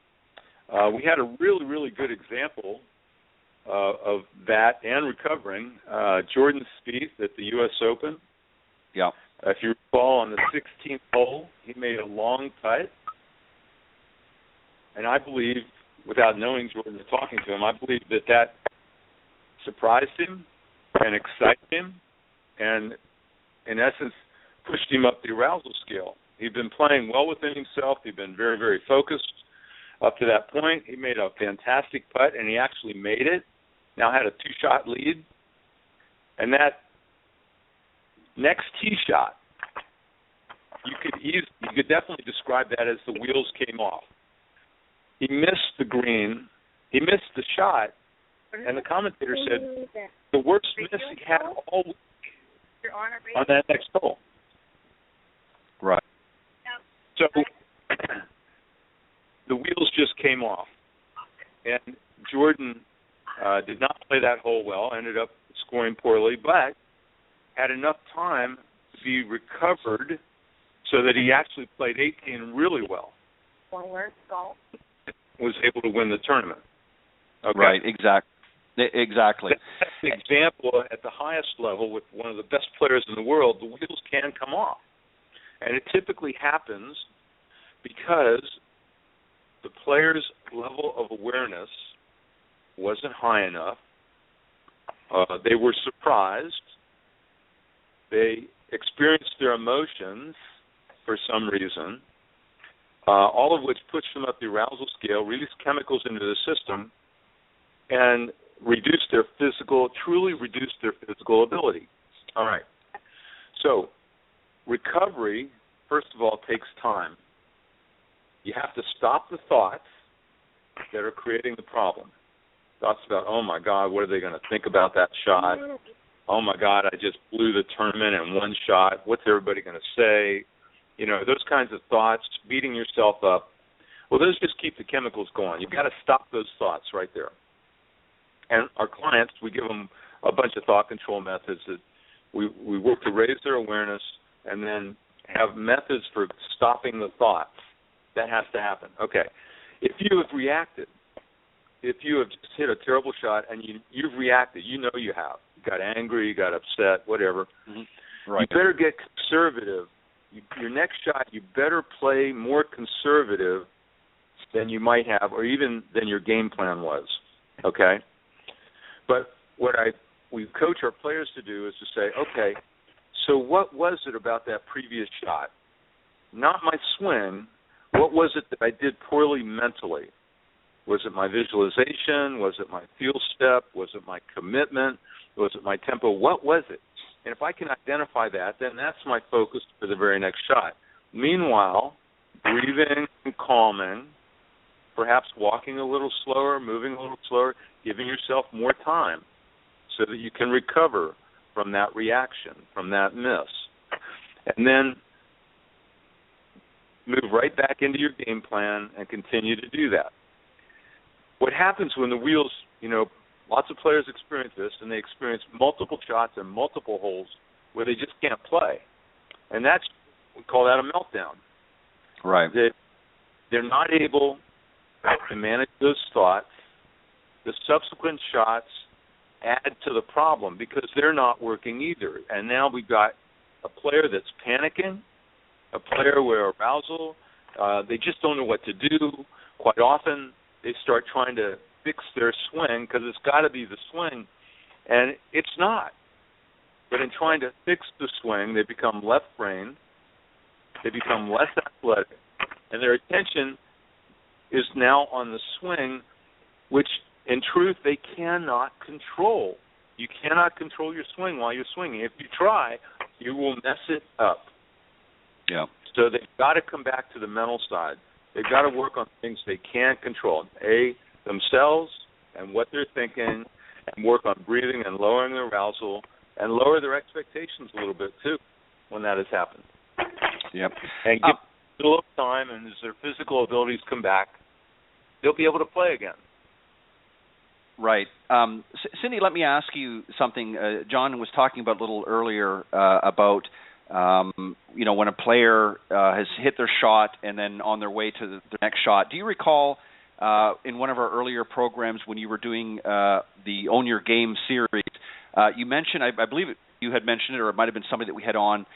We had a really, really good example of that and recovering. Jordan Spieth at the U.S. Open. Yeah. If you recall, on the 16th hole, he made a long putt. And I believe, without knowing Jordan or talking to him, I believe that surprised him and excited him and, in essence, pushed him up the arousal scale. He'd been playing well within himself. He'd been very, very focused up to that point. He made a fantastic putt, and he actually made it. Now had a 2-shot lead. And that next tee shot, you could definitely describe that as the wheels came off. He missed the green. He missed the shot, and the commentator said the worst miss he had all week on that next hole. Right. So the wheels just came off, and Jordan did not play that hole well, ended up scoring poorly, but had enough time to be recovered so that he actually played 18 really well. Was able to win the tournament. Okay. Right, exactly. That's an example at the highest level with one of the best players in the world. The wheels can come off. And it typically happens because the player's level of awareness wasn't high enough. They were surprised. They experienced their emotions for some reason. All of which push them up the arousal scale, release chemicals into the system, and truly reduce their physical ability. All right. So recovery, first of all, takes time. You have to stop the thoughts that are creating the problem. Thoughts about, oh, my God, what are they going to think about that shot? Oh, my God, I just blew the tournament in one shot. What's everybody going to say? Those kinds of thoughts, beating yourself up. Well, those just keep the chemicals going. You've got to stop those thoughts right there. And our clients, we give them a bunch of thought control methods that we work to raise their awareness and then have methods for stopping the thoughts. That has to happen. Okay. If you have reacted, if you have just hit a terrible shot and you've reacted, you have. You got angry, you got upset, whatever. Mm-hmm. Right. You better get conservative. Your next shot, you better play more conservative than you might have, or even than your game plan was, okay? But what we coach our players to do is to say, okay, so what was it about that previous shot? Not my swing. What was it that I did poorly mentally? Was it my visualization? Was it my feel step? Was it my commitment? Was it my tempo? What was it? And if I can identify that, then that's my focus for the very next shot. Meanwhile, breathing and calming, perhaps walking a little slower, moving a little slower, giving yourself more time so that you can recover from that reaction, from that miss. And then move right back into your game plan and continue to do that. What happens when the wheels, lots of players experience this, and they experience multiple shots and multiple holes where they just can't play. And we call that a meltdown. Right. They're not able to manage those thoughts. The subsequent shots add to the problem because they're not working either. And now we've got a player that's panicking, a player where arousal, they just don't know what to do. Quite often they start trying to fix their swing because it's got to be the swing, and it's not. But in trying to fix the swing, they become left-brained, they become less athletic, and their attention is now on the swing, which in truth they cannot control. You cannot control your swing while you're swinging. If you try, you will mess it up. Yeah. So they've got to come back to the mental side. They've got to work on things they can't control. Themselves and what they're thinking, and work on breathing and lowering their arousal and lower their expectations a little bit too when that has happened. Yep. And give a little time, and as their physical abilities come back, they'll be able to play again. Right. Cindy, let me ask you something. John was talking about a little earlier about, when a player has hit their shot and then on their way to the next shot. Do you recall in one of our earlier programs when you were doing the Own Your Game series, you mentioned, I believe you had mentioned it, or it might have been somebody that we had on,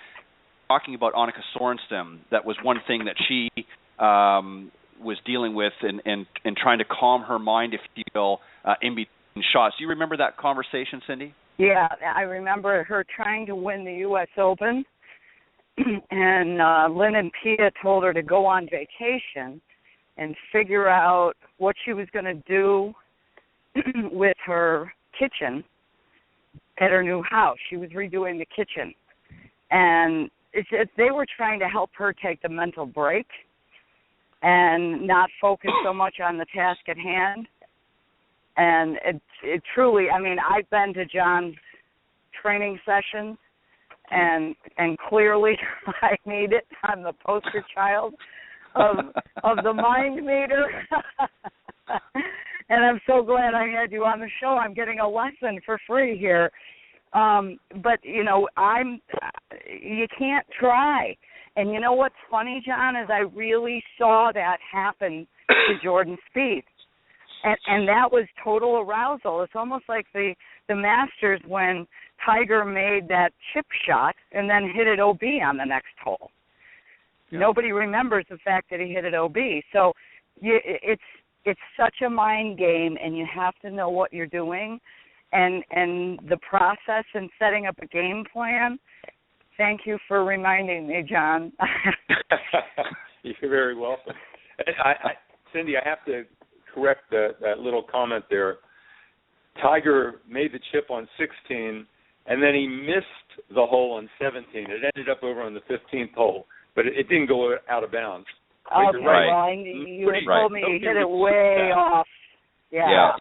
talking about Annika Sorenstam. That was one thing that she was dealing with and trying to calm her mind, if you will, in between shots. Do you remember that conversation, Cindy? Yeah, I remember her trying to win the U.S. Open, and Lynn and Pia told her to go on vacation and figure out what she was going to do with her kitchen at her new house. She was redoing the kitchen. And they were trying to help her take the mental break and not focus so much on the task at hand. And it truly, I mean, I've been to John's training sessions, and clearly I need it. I'm the poster child of the mind meter. And I'm so glad I had you on the show. I'm getting a lesson for free here. But, you can't try. And you know what's funny, John, is I really saw that happen to Jordan Spieth. And that was total arousal. It's almost like the Masters when Tiger made that chip shot and then hit it OB on the next hole. Yeah. Nobody remembers the fact that he hit it OB. So it's such a mind game, and you have to know what you're doing. And the process in setting up a game plan, thank you for reminding me, John. You're very welcome. Cindy, I have to correct that little comment there. Tiger made the chip on 16, and then he missed the hole on 17. It ended up over on the 15th hole, but it didn't go out of bounds. Okay, right. Well, you had told me you hit it way off. Yeah.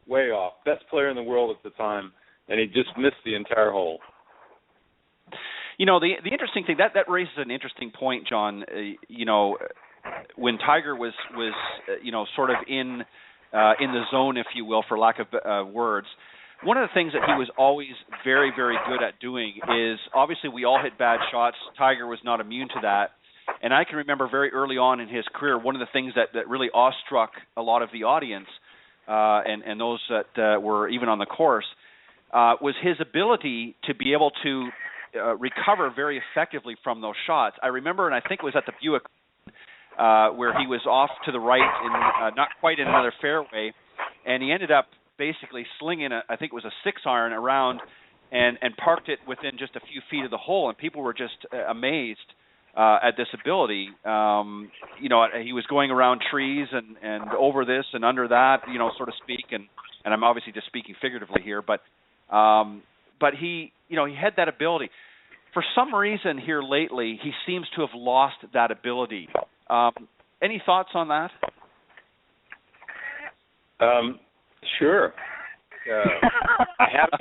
Way off. Best player in the world at the time, and he just missed the entire hole. The interesting thing, that raises an interesting point, John. When Tiger was sort of in the zone, if you will, for lack of words, one of the things that he was always very, very good at doing is, obviously we all hit bad shots. Tiger was not immune to that. And I can remember very early on in his career, one of the things that really awestruck a lot of the audience and those that were even on the course was his ability to be able to recover very effectively from those shots. I remember, and I think it was at the Buick, where he was off to the right and not quite in another fairway, and he ended up basically slinging I think it was a 6-iron around and parked it within just a few feet of the hole, and people were just amazed at this ability. He was going around trees and over this and under that, so to speak, and I'm obviously just speaking figuratively here, but he had that ability. For some reason here lately, he seems to have lost that ability. Any thoughts on that? Sure. I have to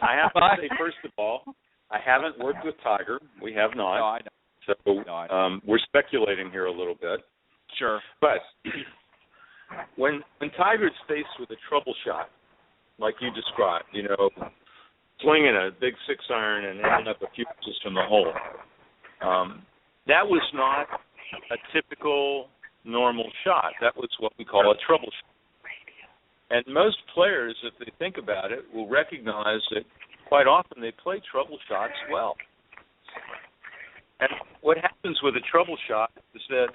say, first of all, I haven't worked with Tiger. We have not. No, I know. So we're speculating here a little bit. Sure. But when Tiger's faced with a trouble shot, like you described, swinging a big 6-iron and ending up a few inches from the hole, that was not a typical normal shot. That was what we call a trouble shot. And most players, if they think about it, will recognize that quite often they play trouble shots well. And what happens with a trouble shot is that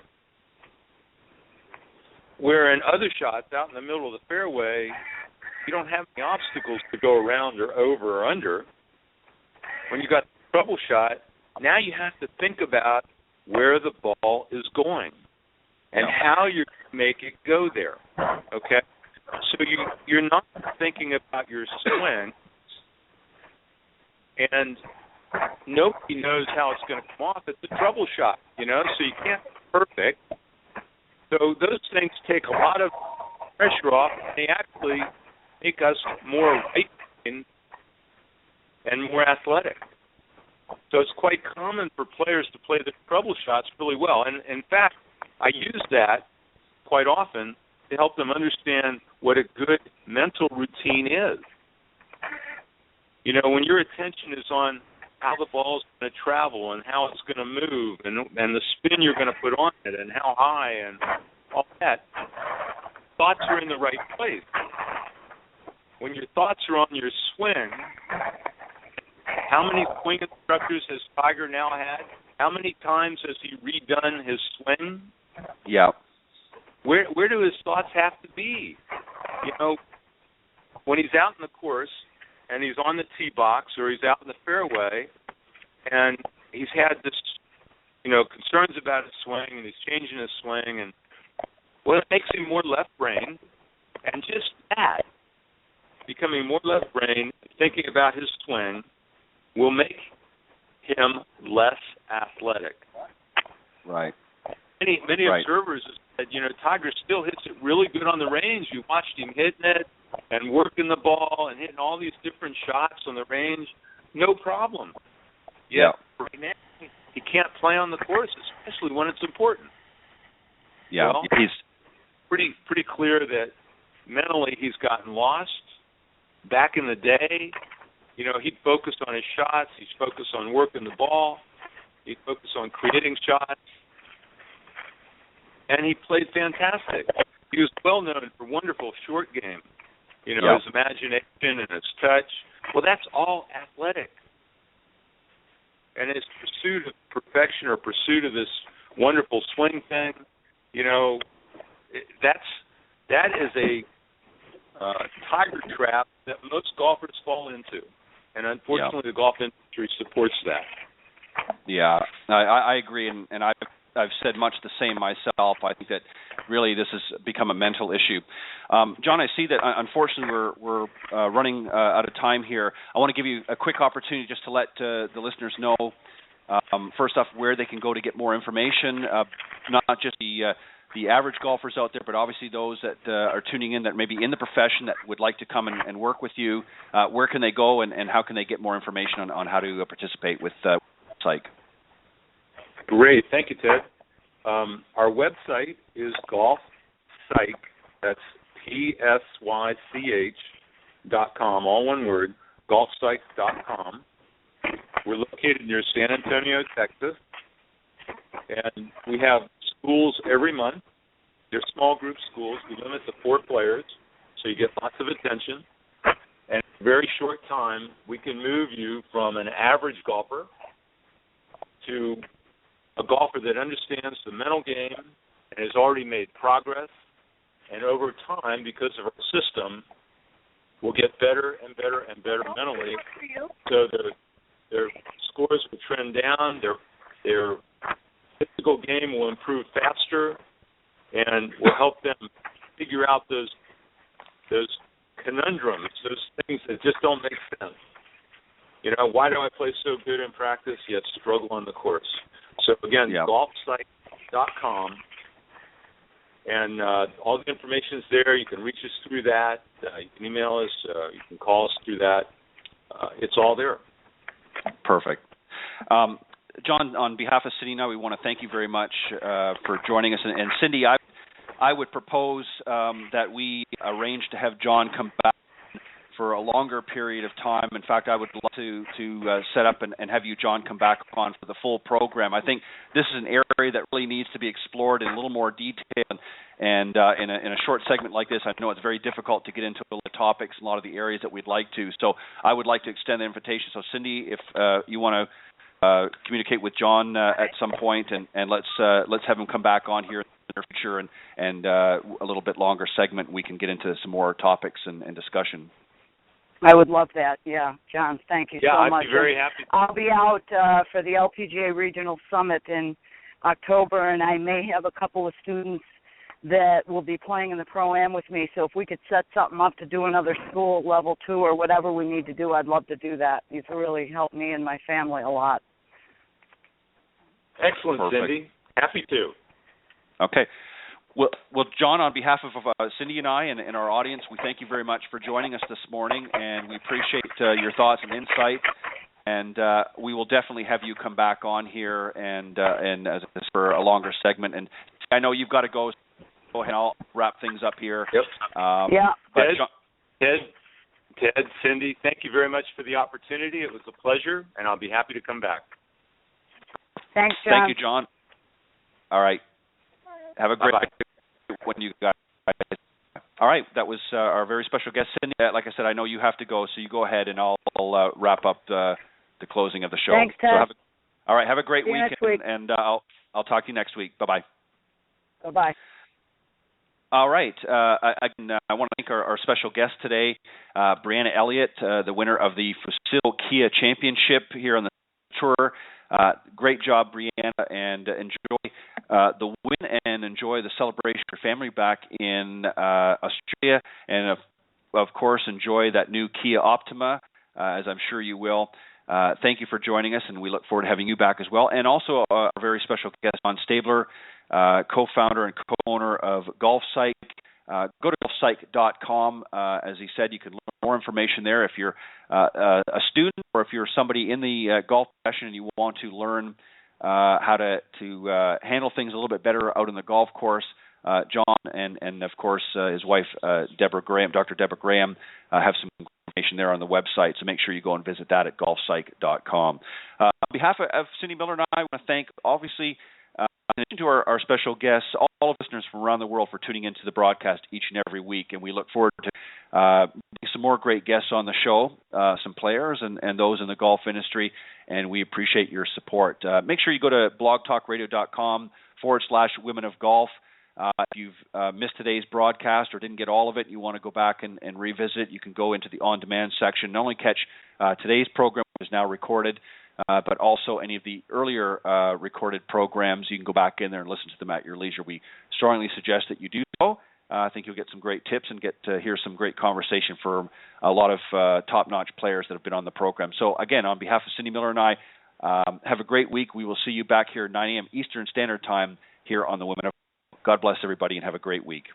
where in other shots out in the middle of the fairway, you don't have any obstacles to go around or over or under. When you got a trouble shot, now you have to think about where the ball is going and how you make it go there. Okay? So you're not thinking about your swing, and nobody knows how it's going to come off. It's a trouble shot, so you can't be perfect. So those things take a lot of pressure off, and they actually make us more right trained and more athletic. So it's quite common for players to play the treble shots really well. And in fact, I use that quite often to help them understand what a good mental routine is. You know, when your attention is on how the ball's going to travel and how it's going to move and the spin you're going to put on it and how high and all that, thoughts are in the right place. When your thoughts are on your swing, how many swing instructors has Tiger now had? How many times has he redone his swing? Yeah. Where do his thoughts have to be? You know, when he's out in the course and he's on the tee box or he's out in the fairway and he's had this, you know, concerns about his swing and he's changing his swing, and well, it makes him more left-brained, and just that, becoming more left-brained, thinking about his swing, will make him less athletic. Right. Many observers have said, you know, Tiger still hits it really good on the range. You watched him hitting it and working the ball and hitting all these different shots on the range, no problem. Yeah. Right now, he can't play on the course, especially when it's important. Yeah, well, he's pretty clear that mentally he's gotten lost. Back in the day, you know, he'd focus on his shots. He's focused on working the ball. He'd focus on creating shots. And he played fantastic. He was well known for wonderful short game. You know, his imagination and his touch. Well, that's all athletic. And his pursuit of perfection or pursuit of this wonderful swing thing, you know, that is a tiger trap that most golfers fall into. And unfortunately, the golf industry supports that. Yeah, I agree, and I've said much the same myself. I think that really this has become a mental issue. John, I see that unfortunately we're running out of time here. I want to give you a quick opportunity just to let the listeners know, first off, where they can go to get more information, not just the average golfers out there, but obviously those that are tuning in that may be in the profession that would like to come and work with you. Where can they go, and how can they get more information on how to participate with Psych? Great. Thank you, Ted. Our website is Golf Psych. That's PSYCH.com, all one word, golfpsych.com. We're located near San Antonio, Texas, and we have schools every month. They're small group schools. We limit to 4 players, so you get lots of attention. And in a very short time, we can move you from an average golfer to a golfer that understands the mental game and has already made progress. And over time, because of our system, will get better and better and better mentally. So their scores will trend down, their physical game will improve faster, and will help them figure out those conundrums, those things that just don't make sense. You know, why do I play so good in practice yet struggle on the course? So again, golfsite.com, and all the information is there. You can reach us through that. You can email us. You can call us through that. It's all there. Perfect. John, on behalf of Cindy and I, we want to thank you very much for joining us. And Cindy, I would propose that we arrange to have John come back for a longer period of time. In fact, I would love to set up and have you, John, come back on for the full program. I think this is an area that really needs to be explored in a little more detail. And in a short segment like this, I know it's very difficult to get into a lot of topics, a lot of the areas that we'd like to. So I would like to extend the invitation. So, Cindy, if you want to communicate with John at some point, and let's have him come back on here in the future, and a little bit longer segment, we can get into some more topics and discussion. I would love that. Yeah, John, thank you so much. I'd be very happy. I'll be out for the LPGA Regional Summit in October, and I may have a couple of students that will be playing in the Pro-Am with me. So if we could set something up to do another school level 2 or whatever we need to do, I'd love to do that. You've really helped me and my family a lot. Excellent, Perfect. Cindy. Happy to. Okay. Well, John, on behalf of Cindy and I and our audience, we thank you very much for joining us this morning, and we appreciate your thoughts and insight. And we will definitely have you come back on here and as for a longer segment. And I know you've got to go ahead and I'll wrap things up here. Yep. But Ted, Cindy, thank you very much for the opportunity. It was a pleasure, and I'll be happy to come back. Thanks, John. Thank you, John. All right. Have a great day when you guys. All right. That was our very special guest, Cindy. Like I said, I know you have to go, so you go ahead, and I'll wrap up the closing of the show. Thanks, Ted. So all right. Have a great weekend, and I'll talk to you next week. Bye-bye. Bye-bye. All right. I want to thank our special guest today, Breanna Elliott, the winner of the Fuccillo Kia Championship here on the tour. Great job, Breanna, and enjoy the win and enjoy the celebration of your family back in Australia. And, of course, enjoy that new Kia Optima, as I'm sure you will. Thank you for joining us, and we look forward to having you back as well. And also our very special guest, John Stabler, co-founder and co-owner of Golf Psych. Go to golfpsych.com. As he said, you can learn more information there if you're a student or if you're somebody in the golf profession and you want to learn how to handle things a little bit better out in the golf course. John and of course his wife Dr. Deborah Graham have some information there on the website, so make sure you go and visit that at golfpsych.com. On behalf of Cindy Miller and I want to thank, obviously, in addition to our special guests, all of the listeners from around the world for tuning into the broadcast each and every week, and we look forward to some more great guests on the show, some players and those in the golf industry, and we appreciate your support. Make sure you go to blogtalkradio.com/Women of Golf. If you've missed today's broadcast or didn't get all of it, you want to go back and revisit, you can go into the on-demand section, not only catch today's program, which is now recorded, but also any of the earlier recorded programs. You can go back in there and listen to them at your leisure. We strongly suggest that you do so. I think you'll get some great tips and get to hear some great conversation from a lot of top-notch players that have been on the program. So, again, on behalf of Cindy Miller and I, have a great week. We will see you back here at 9 a.m. Eastern Standard Time here on the Women of God bless everybody and have a great week.